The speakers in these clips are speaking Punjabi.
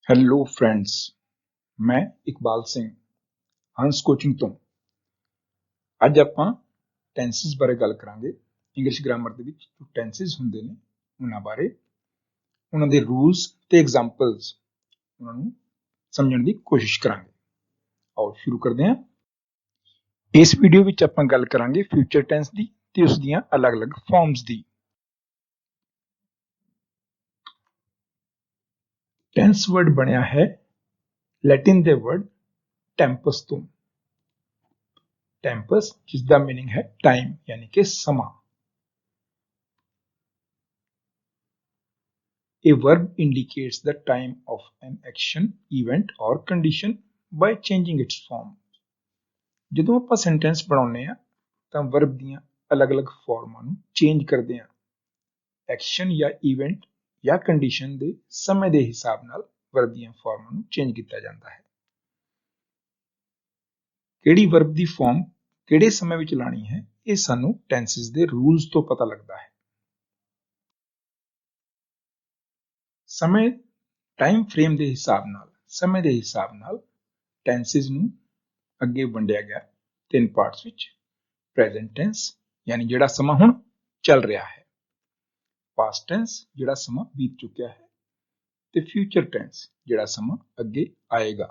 ਹੈਲੋ ਫਰੈਂਡਸ, ਮੈਂ ਇਕਬਾਲ ਸਿੰਘ ਹੰਸ ਕੋਚਿੰਗ ਤੋਂ। ਅੱਜ ਆਪਾਂ ਟੈਂਸਿਸ ਬਾਰੇ ਗੱਲ ਕਰਾਂਗੇ। ਇੰਗਲਿਸ਼ ਗ੍ਰਾਮਰ ਦੇ ਵਿੱਚ ਜੋ ਟੈਂਸਿਸ ਹੁੰਦੇ ਨੇ ਉਹਨਾਂ ਬਾਰੇ, ਉਹਨਾਂ ਦੇ ਰੂਲਸ ਤੇ ਐਗਜ਼ਾਮਪਲਸ, ਉਹਨਾਂ ਨੂੰ ਸਮਝਣ ਦੀ ਕੋਸ਼ਿਸ਼ ਕਰਾਂਗੇ। ਆਓ ਸ਼ੁਰੂ ਕਰਦੇ ਹਾਂ। ਇਸ ਵੀਡੀਓ ਵਿੱਚ ਆਪਾਂ ਗੱਲ ਕਰਾਂਗੇ ਫਿਊਚਰ ਟੈਂਸ ਦੀ ਤੇ ਉਸ ਦੀਆਂ ਅਲੱਗ-ਅਲੱਗ ਫਾਰਮਸ ਦੀ। ਟੈਂਸ ਵਰਡ ਬਣਿਆ ਹੈ ਲੈਟਿਨ ਦੇ ਵਰਡ ਟੈਂਪਸ ਤੋਂ। ਟੈਂਪਸ ਜਿਸ ਦਾ ਮੀਨਿੰਗ ਹੈ ਟਾਈਮ ਯਾਨੀ ਕਿ ਸਮਾਂ। A verb indicates the time of an action, event or condition by changing its form. ਜਦੋਂ ਆਪਾਂ ਸੈਂਟੈਂਸ ਬਣਾਉਂਦੇ ਆ ਤਾਂ ਵਰਬ ਦੀਆਂ ਅਲੱਗ-ਅਲੱਗ ਫਾਰਮਾਂ ਨੂੰ ਚੇਂਜ ਕਰਦੇ ਆ। ਐਕਸ਼ਨ ਜਾਂ ਇਵੈਂਟ ਜਾਂ ਕੰਡੀਸ਼ਨ ਦੇ ਸਮੇਂ ਦੇ ਹਿਸਾਬ ਨਾਲ ਵਰਬ ਦੀਆਂ ਫਾਰਮਾਂ ਨੂੰ ਚੇਂਜ ਕੀਤਾ ਜਾਂਦਾ ਹੈ। ਕਿਹੜੀ ਵਰਬ ਦੀ ਫਾਰਮ ਕਿਹੜੇ ਸਮੇਂ ਵਿੱਚ ਲਾਣੀ ਹੈ, ਇਹ ਸਾਨੂੰ ਟੈਂਸਿਸ ਦੇ ਰੂਲਸ ਤੋਂ ਪਤਾ ਲੱਗਦਾ ਹੈ। ਸਮੇਂ ਟਾਈਮ ਫਰੇਮ ਦੇ ਹਿਸਾਬ ਨਾਲ, ਸਮੇਂ ਦੇ ਹਿਸਾਬ ਨਾਲ ਟੈਂਸਿਸ ਨੂੰ ਅੱਗੇ ਵੰਡਿਆ ਗਿਆ ਤਿੰਨ ਪਾਰਟਸ ਵਿੱਚ। ਪ੍ਰੈਜ਼ੈਂਟ ਟੈਂਸ ਯਾਨੀ ਜਿਹੜਾ ਸਮਾਂ ਹੁਣ ਚੱਲ ਰਿਹਾ ਹੈ, ਪਾਸਟ ਟੈਂਸ ਜਿਹੜਾ ਸਮਾਂ ਬੀਤ ਚੁੱਕਿਆ ਹੈ, ਤੇ ਫਿਊਚਰ ਟੈਂਸ ਜਿਹੜਾ ਸਮਾਂ ਅੱਗੇ ਆਏਗਾ।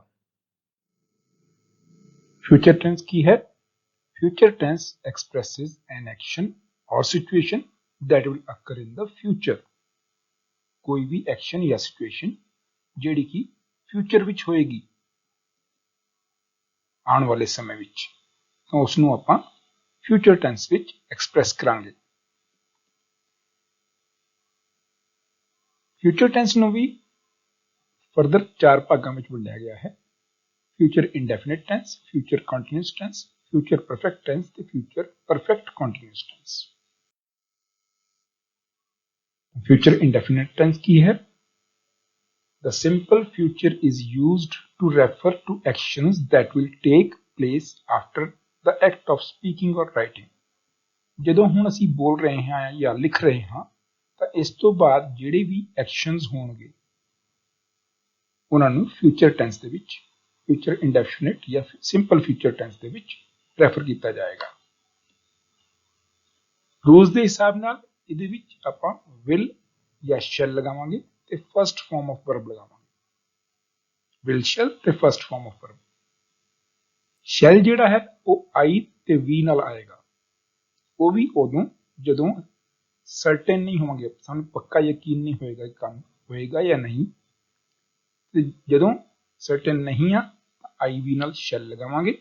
ਫਿਊਚਰ ਟੈਂਸ ਕੀ ਹੈ? Future tense expresses an action or situation that will occur in the future. ਕੋਈ ਵੀ ਐਕਸ਼ਨ ਜਾਂ ਸਿਚੁਏਸ਼ਨ ਜਿਹੜੀ ਕਿ ਫਿਊਚਰ ਵਿੱਚ ਹੋਏਗੀ, ਆਉਣ ਵਾਲੇ ਸਮੇਂ ਵਿੱਚ, ਤਾਂ ਉਸ ਨੂੰ ਆਪਾਂ ਫਿਊਚਰ ਟੈਂਸ ਵਿੱਚ ਐਕਸਪ੍ਰੈਸ ਕਰਾਂਗੇ। ਫਿਊਚਰ ਟੈਂਸ ਨੂੰ ਵੀ ਫਰਦਰ ਚਾਰ ਭਾਗਾਂ ਵਿੱਚ ਵੰਡਿਆ ਗਿਆ ਹੈ। Future indefinite tense, future continuous tense, future perfect tense ਤੇ future perfect continuous tense. Future indefinite tense ਕੀ ਹੈ? The simple future is used to refer to actions that will take place after the act of speaking or writing. ਜਦੋਂ ਹੁਣ ਅਸੀਂ ਬੋਲ ਰਹੇ ਹਾਂ ਜਾਂ ਲਿਖ ਰਹੇ ਹਾਂ ਤਾਂ ਇਸ ਤੋਂ ਬਾਅਦ ਜਿਹੜੇ ਵੀ ਐਕਸ਼ਨਸ ਹੋਣਗੇ ਉਹਨਾਂ ਨੂੰ ਫਿਊਚਰ ਟੈਂਸ ਦੇ ਵਿੱਚ, ਫਿਊਚਰ ਇੰਡੈਫਿਨਿਟ ਜਾਂ ਸਿੰਪਲ ਫਿਊਚਰ ਟੈਂਸ ਦੇ ਵਿੱਚ ਰੈਫਰ ਕੀਤਾ ਜਾਏਗਾ। ਰੂਲਸ ਦੇ ਹਿਸਾਬ ਨਾਲ ਇਹਦੇ ਵਿੱਚ ਆਪਾਂ ਵਿਲ ਜਾਂ ਸ਼ੈਲ ਲਗਾਵਾਂਗੇ ਤੇ ਫਸਟ ਫਾਰਮ ਆਫ ਵਰਬ ਲਗਾਵਾਂਗੇ। ਵਿਲ ਸ਼ੈਲ ਤੇ first farm of verb. Shell ਜਿਹੜਾ ਹੈ ਉਹ ਆਈ ਤੇ ਵੀ ਨਾਲ ਆਏਗਾ। ਉਹ ਵੀ ਉਦੋਂ ਜਦੋਂ ਸਰਟੇਨ ਨਹੀਂ ਹੋਵਾਂਗੇ, ਸਾਨੂੰ ਪੱਕਾ ਯਕੀਨ ਨਹੀਂ ਹੋਏਗਾ ਕਿ ਕੰਮ ਹੋਏਗਾ ਜਾਂ ਨਹੀਂ। ਤੇ ਜਦੋਂ ਸਰਟੇਨ ਨਹੀਂ ਆ ਤਾਂ ਆਈ ਵੀ ਨਾਲ ਸ਼ੈਲ ਲਗਾਵਾਂਗੇ।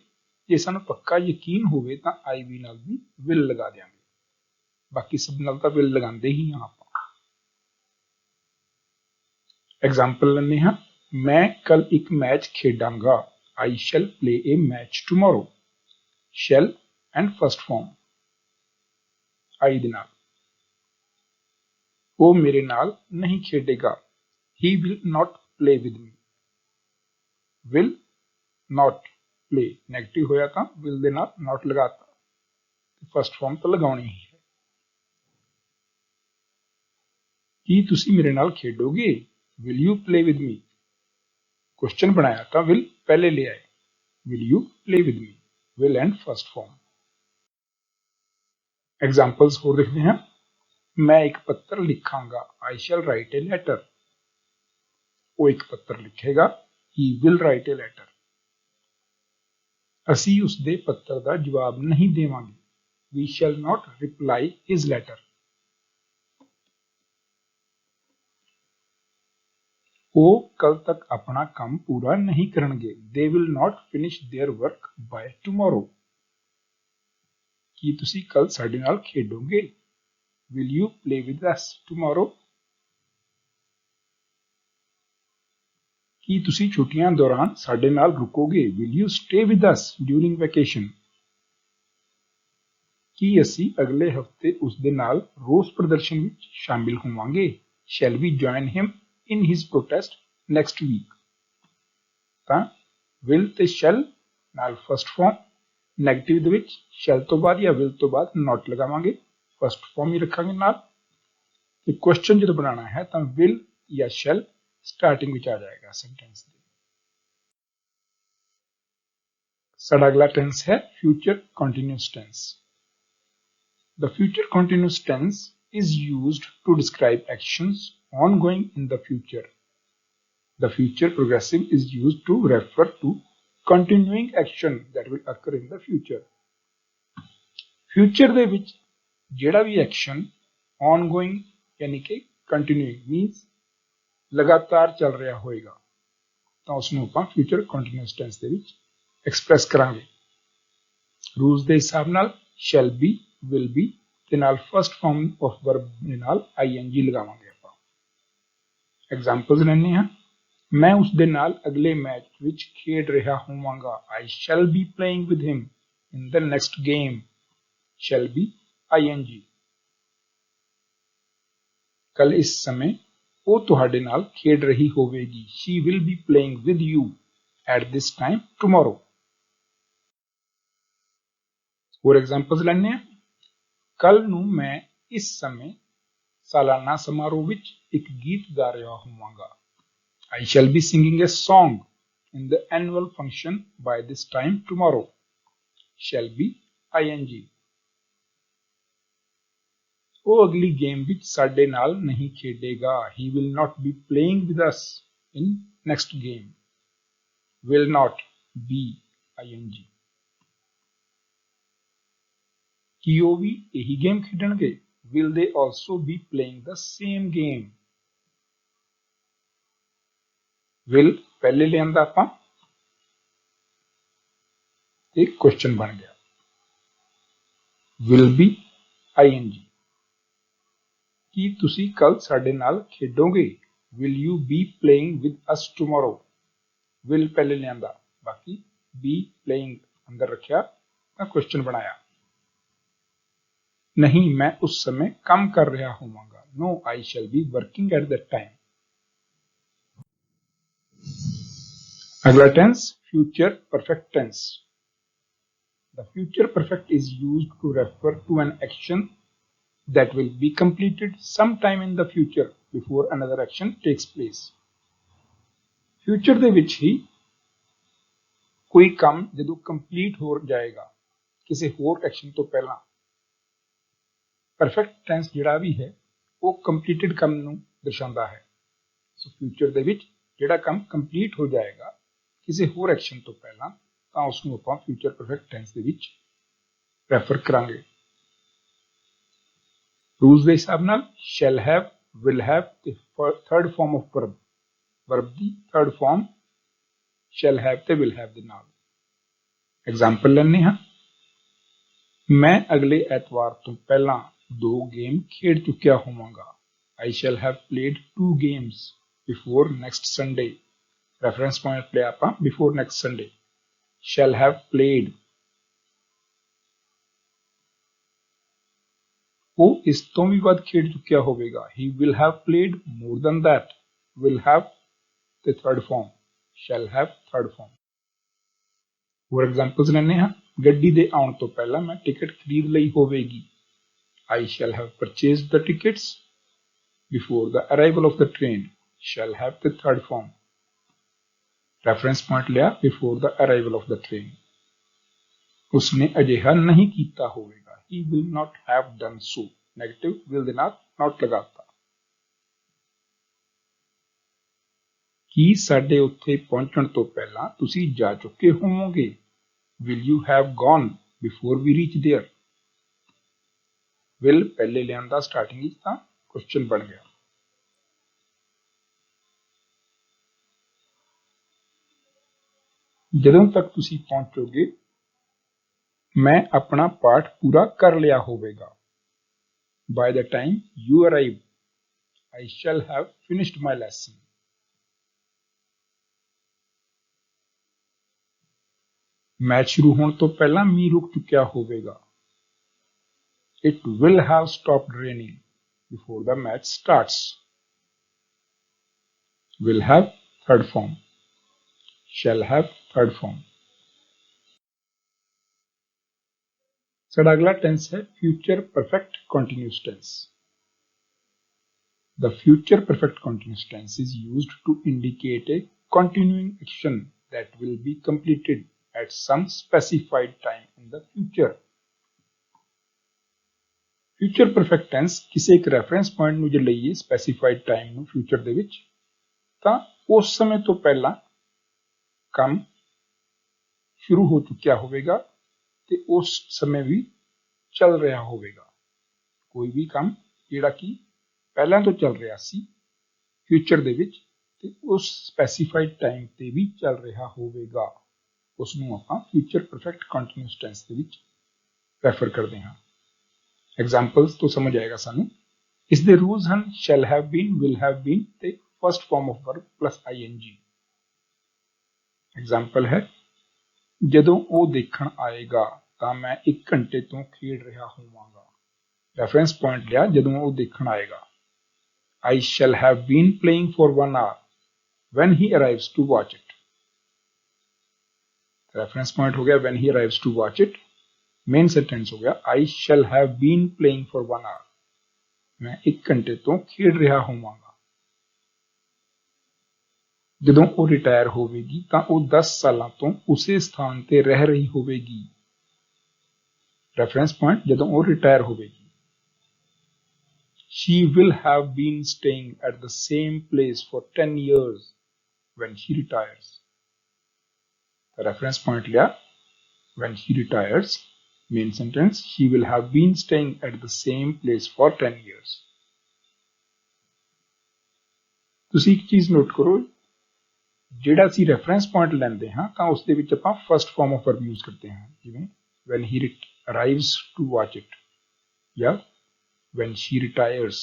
ਜੇ ਸਾਨੂੰ ਪੱਕਾ ਯਕੀਨ ਹੋਵੇ ਤਾਂ ਆਈ ਵੀ ਨਾਲ ਵੀ ਵਿਲ ਲਗਾ ਦਿਆਂਗੇ। ਬਾਕੀ ਸਭ ਨਾਲ ਤਾਂ ਵਿਲ ਲਗਾਉਂਦੇ ਹੀ ਹਾਂ ਆਪਾਂ। ਐਗਜ਼ਾਮਪਲ ਲੈਂਦੇ ਹਾਂ। ਮੈਂ ਕੱਲ ਇੱਕ match ਖੇਡਾਂਗਾ। I shall play a match tomorrow. Shall and first form I ਦੇ ਨਾਲ। ਉਹ ਮੇਰੇ ਨਾਲ ਨਹੀਂ ਖੇਡੇਗਾ। He will not play with me. Will not play negative ਹੋਇਆ ਤਾਂ will ਦੇ ਨਾਲ not ਲਗਾਤਾ, ਫਸਟ ਫਾਰਮ ਤਾਂ ਲਗਾਉਣੀ ਹੀ ਹੈ। ਕੀ ਤੁਸੀਂ ਮੇਰੇ ਨਾਲ ਖੇਡੋਗੇ? Will you play with me? Question ਬਣਾਇਆ ਤਾਂ will ਪਹਿਲੇ ਲੈ ਆਏ। Will you play with me? Will and first form। Examples ਹੋਰ ਦੇਖਦੇ ਹਾਂ। ਮੈਂ ਇੱਕ ਪੱਤਰ ਲਿਖਾਂਗਾ। I shall write a letter. ਉਹ ਇੱਕ ਪੱਤਰ ਲਿਖੇਗਾ। He will write a letter. ਅਸੀਂ ਉਸਦੇ ਪੱਤਰ ਦਾ ਜਵਾਬ ਨਹੀਂ ਦੇਵਾਂਗੇ। We shall not reply his letter. ਉਹ ਕੱਲ ਤੱਕ ਆਪਣਾ ਕੰਮ ਪੂਰਾ ਨਹੀਂ ਕਰਨਗੇ। They will not finish their work by tomorrow. ਕੀ ਤੁਸੀਂ ਕੱਲ ਸਾਡੇ ਨਾਲ ਖੇਡੋਗੇ? Will you play with us tomorrow? ਕੀ ਤੁਸੀਂ ਛੁੱਟੀਆਂ ਦੌਰਾਨ ਸਾਡੇ ਨਾਲ ਰੁਕੋਗੇ? Will you stay with us during vacation? ਕੀ ਅਸੀਂ ਅਗਲੇ ਹਫ਼ਤੇ ਉਸ ਦੇ ਨਾਲ ਰੋਸ ਪ੍ਰਦਰਸ਼ਨ ਵਿੱਚ ਸ਼ਾਮਿਲ ਹੋਵਾਂਗੇ? Shall we join him in his protest next week? ਤਾਂ will ਤੇ shall ਨਾਲ ਫਸਟ ਫਾਰਮ, ਨੈਗੇਟਿਵ ਦੇ ਵਿੱਚ shall ਤੋਂ ਬਾਅਦ ਜਾਂ will ਤੋਂ ਬਾਅਦ not ਲਗਾਵਾਂਗੇ, ਫਸਟ ਫਾਰਮ ਹੀ ਰੱਖਾਂਗੇ ਨਾਲ। ਤੇ ਕੁਐਸਚਨ ਜਦੋਂ ਬਣਾਉਣਾ ਹੈ ਤਾਂ will ਜਾਂ shall स्टार्टिंग विच आ जाएगा सेंटेंस दे। साडा अगला टेंस है future continuous tense. The future continuous tense is used to describe actions ongoing in the future. The future progressive is used to refer to continuing action that will occur in the future. Future ਦੇ ਵਿੱਚ ਜਿਹੜਾ ਵੀ ਐਕਸ਼ਨ ongoing यानी कि continuing means ਲਗਾਤਾਰ ਚੱਲ ਰਿਹਾ ਹੋਏਗਾ ਤਾਂ ਉਸ ਨੂੰ ਆਪਾਂ future continuous tense ਦੇ ਵਿੱਚ ਐਕਸਪ੍ਰੈਸ ਕਰਾਂਗੇ। ਰੂਲਸ ਦੇ ਹਿਸਾਬ ਨਾਲ shall be, will be ਦੇ ਨਾਲ ਫਸਟ ਫਾਰਮ ਆਫ ਵਰਬ ਦੇ ਨਾਲ ing ਲਗਾਵਾਂਗੇ ਆਪਾਂ। ਐਗਜ਼ਾਮਪਲਸ ਲੈਣੇ ਹਾਂ। ਮੈਂ ਉਸ ਦੇ ਨਾਲ ਅਗਲੇ ਮੈਚ ਵਿੱਚ ਖੇਡ ਰਿਹਾ ਹੋਵਾਂਗਾ। I shall be playing with him in the next game. Shall be ing। ਕੱਲ ਇਸ ਸਮੇਂ ਉਹ ਤੁਹਾਡੇ ਨਾਲ ਖੇਡ ਰਹੀ ਹੋਵੇਗੀ। She will be playing with you at this time tomorrow। ਹੋਰ ਐਗਜ਼ਾਮਪਲਸ ਲੈਣੇ ਹਾਂ। ਕੱਲ ਨੂੰ ਮੈਂ ਇਸ ਸਮੇਂ ਸਾਲਾਨਾ ਸਮਾਰੋਹ ਵਿੱਚ ਇੱਕ ਗੀਤ ਗਾ ਰਿਹਾ ਹੋਵਾਂਗਾ। I shall be singing a song in the annual function by this time tomorrow। Shall be ing। ਉਹ ਅਗਲੀ ਗੇਮ ਵਿੱਚ ਸਾਡੇ ਨਾਲ ਨਹੀਂ ਖੇਡੇਗਾ। He will not be playing with us in next game। Will not be ing। ਕੀ ਉਹ ਵੀ ਇਹੀ ਗੇਮ ਖੇਡਣਗੇ? Will they also be playing the same game? will ਪਹਿਲੇ ਲਿਆਂਦਾ ਆਪਾਂ ਤੇ ਕੁਐਸਚਨ ਬਣ ਗਿਆ। will be ing। ਕੀ ਤੁਸੀਂ ਕੱਲ ਸਾਡੇ ਨਾਲ ਖੇਡੋਗੇ? Will you be playing with us tomorrow? will ਪਹਿਲੇ ਲਿਆਂਦਾ ਬਾਕੀ be playing ਅੰਦਰ ਰੱਖਿਆ ਤਾਂ ਕੁਐਸਚਨ ਬਣਾਇਆ। नहीं मैं उस समय काम कर रहा होवांगा। No, I shall be working at that time। अगला tense future perfect tense. The future perfect is used to refer to an action that will be completed sometime in the future before another action takes place। Future ਦੇ ਵਿੱਚ ਹੀ ਕੋਈ ਕੰਮ ਜਦੋਂ ਕੰਪਲੀਟ ਹੋ ਜਾਏਗਾ ਕਿਸੇ ਹੋਰ ਐਕਸ਼ਨ ਤੋਂ ਪਹਿਲਾਂ परफेक्ट टेंस ਜਿਹੜਾ ਵੀ ਹੈ ਉਹ ਕੰਪਲੀਟਡ ਕੰਮ ਨੂੰ ਦਰਸਾਉਂਦਾ ਹੈ। ਸੋ ਫਿਊਚਰ ਦੇ ਵਿੱਚ ਜਿਹੜਾ ਕੰਮ ਕੰਪਲੀਟ ਹੋ ਜਾਏਗਾ ਕਿਸੇ ਹੋਰ ਐਕਸ਼ਨ ਤੋਂ ਪਹਿਲਾਂ ਤਾਂ ਉਸ ਨੂੰ ਆਪਾਂ ਫਿਊਚਰ ਪਰਫੈਕਟ ਟੈਂਸ ਦੇ ਵਿੱਚ ਰੈਫਰ ਕਰਾਂਗੇ। ਰੂਲਸ ਦੇ ਹਿਸਾਬ ਨਾਲ shall have, will have ਤੇ third farm of verb the third farm shall have ਤੇ will have ਦੇ ਨਾਲ। ਐਗਜ਼ਾਮਪਲ ਲੈਣੇ ਹਾਂ। ਮੈਂ ਅਗਲੇ ਐਤਵਾਰ ਤੋਂ ਪਹਿਲਾਂ 2 ਗੇਮ ਖੇਡ ਚੁੱਕਿਆ ਹੋਵਾਂਗਾ। I shall have played 2 games before next Sunday। Reference point लिया ਆਪਾਂ before next Sunday। shall have played ਉਹ ਇਸ ਤੋਂ ਵੀ ਵੱਧ ਖੇਡ ਚੁੱਕਿਆ ਹੋਵੇਗਾ। He will have played more than that। will have ਤੇ third farm shall have third farm. ਹੋਰ ਐਗਜ਼ਾਮਪਲਸ ਲੈਣੇ ਹਾਂ। ਗੱਡੀ ਦੇ ਆਉਣ ਤੋਂ ਪਹਿਲਾਂ ਮੈਂ ਟਿਕਟ ਖਰੀਦ ਲਈ ਹੋਵੇਗੀ। I shall have purchased the tickets before the arrival of the train। shall have the third form। Reference point लिया before the arrival of the train। उसने अजिहा नहीं कीता होवेगा। He will not have done so। Negative will ਦੇ ਨਾਲ not लगाता। ਕੀ ਸਾਡੇ ਉੱਥੇ ਪਹੁੰਚਣ ਤੋਂ ਪਹਿਲਾਂ ਤੁਸੀਂ ਜਾ ਚੁੱਕੇ ਹੋਵੋਗੇ? Will you have gone before we reach there। will ਪਹਿਲੇ ਲਿਆਂਦਾ ਸਟਾਰਟਿੰਗ ਵਿੱਚ ਤਾਂ ਕੁਐਸਚਨ ਬਣ ਗਿਆ। ਜਦੋਂ ਤੱਕ ਤੁਸੀਂ ਪਹੁੰਚੋਗੇ ਮੈਂ ਆਪਣਾ ਪਾਠ ਪੂਰਾ ਕਰ ਲਿਆ ਹੋਵੇਗਾ। By the time you arrive I shall have finished my lesson। Match ਸ਼ੁਰੂ ਹੋਣ ਤੋਂ ਪਹਿਲਾਂ ਮੀਂਹ ਰੁਕ ਚੁੱਕਿਆ ਹੋਵੇਗਾ। It will have stopped raining before the match starts। will have third form shall have third form। साडा अगला टेंस है future perfect continuous tense. The future perfect continuous tense is used to indicate a continuing action that will be completed at some specified time in the future. Future perfect tense ਕਿਸੇ ਇੱਕ reference point ਨੂੰ ਜੇ ਲਈਏ specified time ਨੂੰ future ਦੇ ਵਿੱਚ ਤਾਂ ਉਸ ਸਮੇਂ ਤੋਂ ਪਹਿਲਾਂ ਕੰਮ ਸ਼ੁਰੂ ਹੋ ਚੁੱਕਿਆ ਹੋਵੇਗਾ ਤੇ ਉਸ ਸਮੇਂ ਵੀ ਚੱਲ ਰਿਹਾ ਹੋਵੇਗਾ। ਕੋਈ ਵੀ ਕੰਮ ਜਿਹੜਾ ਕਿ ਪਹਿਲਾਂ ਤੋਂ ਚੱਲ ਰਿਹਾ ਸੀ ਫਿਊਚਰ ਦੇ ਵਿੱਚ ਤੇ ਉਸ ਸਪੈਸੀਫਾਈਡ ਟਾਈਮ ਤੇ ਵੀ ਚੱਲ ਰਿਹਾ ਹੋਵੇਗਾ, ਉਸ ਨੂੰ ਆਪਾਂ ਫਿਊਚਰ ਪਰਫੈਕਟ ਕੰਟੀਨਿਊਸ ਟੈਂਸ ਦੇ ਵਿੱਚ ਰੈਫਰ ਕਰਦੇ ਹਾਂ। ਐਗਜ਼ਾਮਪਲਸ ਤੋਂ ਸਮਝ ਆਏਗਾ ਸਾਨੂੰ। ਇਸ ਦੇ ਰੂਲਸ ਹਨ shall have been, will have been ਤੇ first form of verb plus ING. Example ਹੈ ਜਦੋਂ ਉਹ ਦੇਖਣ ਆਏਗਾ ਤਾਂ ਮੈਂ 1 ਘੰਟੇ ਤੋਂ ਖੇਡ ਰਿਹਾ ਹੋਵਾਂਗਾ। ਰੈਫਰੈਂਸ ਪੁਆਇੰਟ ਲਿਆ ਜਦੋਂ ਉਹ ਦੇਖਣ ਆਏਗਾ। I shall have been playing for 1 hour when he arrives to watch it. Reference point हो गया when he arrives to watch it. Main sentence हो गया I shall have been playing for 1 hour. मैं 1 घंटे तो खेल रहा होवांगा। ਜਦੋਂ ਉਹ ਰਿਟਾਇਰ ਹੋਵੇਗੀ ਤਾਂ ਉਹ 10 ਸਾਲਾਂ ਤੋਂ ਉਸੇ ਸਥਾਨ ਤੇ ਰਹਿ ਰਹੀ ਹੋਵੇਗੀ। ਰੈਫਰੈਂਸ ਪੁਆਇੰਟ ਜਦੋਂ ਉਹ ਰਿਟਾਇਰ ਹੋਵੇਗੀ। She will have been staying at the same place for 10 years when she retires. The reference point लिया when she retires. Main sentence she will have been staying at the same place for 10 years. ਤੁਸੀਂ ਇੱਕ ਚੀਜ਼ ਨੋਟ ਕਰੋ, ਜਿਹੜਾ ਅਸੀਂ ਰੈਫਰੈਂਸ ਪੁਆਇੰਟ ਲੈਂਦੇ ਹਾਂ ਤਾਂ ਉਸ ਦੇ ਵਿੱਚ ਆਪਾਂ first form of verb use ਕਰਦੇ ਹਾਂ, ਜਿਵੇਂ when he arrives to watch it ਜਾਂ when she retires।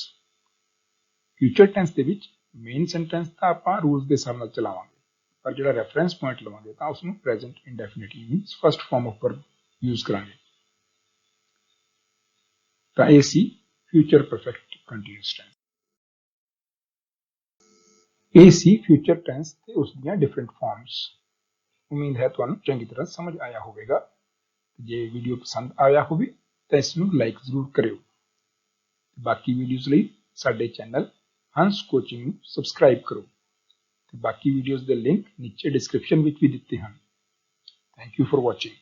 Future tense ਦੇ ਵਿੱਚ ਮੇਨ ਸੈਂਟੈਂਸ ਤਾਂ ਆਪਾਂ ਰੂਲਸ ਦੇ ਹਿਸਾਬ ਨਾਲ ਚਲਾਵਾਂਗੇ, ਪਰ ਜਿਹੜਾ ਰੈਫਰੈਂਸ ਪੁਆਇੰਟ ਲਵਾਂਗੇ ਤਾਂ ਉਸ ਨੂੰ present indefinitely means first form of verb use ਕਰਾਂਗੇ। ਤਾਂ ਇਹ ਸੀ ਫਿਊਚਰ ਪਰਫੈਕਟ ਕੰਟੀਨਿਊਸ ਟੈਂਸ। ਇਹ ਸੀ ਫਿਊਚਰ ਟੈਂਸ ਤੇ ਉਸ ਦੀਆਂ ਡਿਫਰੈਂਟ ਫਾਰਮਸ। ਉਮੀਦ ਹੈ ਤੁਹਾਨੂੰ ਚੰਗੀ ਤਰ੍ਹਾਂ ਸਮਝ ਆਇਆ ਹੋਵੇਗਾ। ਜੇ ਵੀਡੀਓ ਪਸੰਦ ਆਇਆ ਹੋਵੇ ਤਾਂ ਇਸ ਨੂੰ ਲਾਈਕ ਜ਼ਰੂਰ ਕਰਿਓ। ਬਾਕੀ ਵੀਡੀਓਜ਼ ਲਈ ਸਾਡੇ ਚੈਨਲ ਹੰਸ ਕੋਚਿੰਗ ਨੂੰ ਸਬਸਕ੍ਰਾਈਬ ਕਰੋ ਤੇ ਬਾਕੀ ਵੀਡੀਓਜ਼ ਦੇ ਲਿੰਕ ਨੀਚੇ ਡਿਸਕ੍ਰਿਪਸ਼ਨ ਵਿੱਚ ਵੀ ਦਿੱਤੇ ਹਨ। Thank you for watching.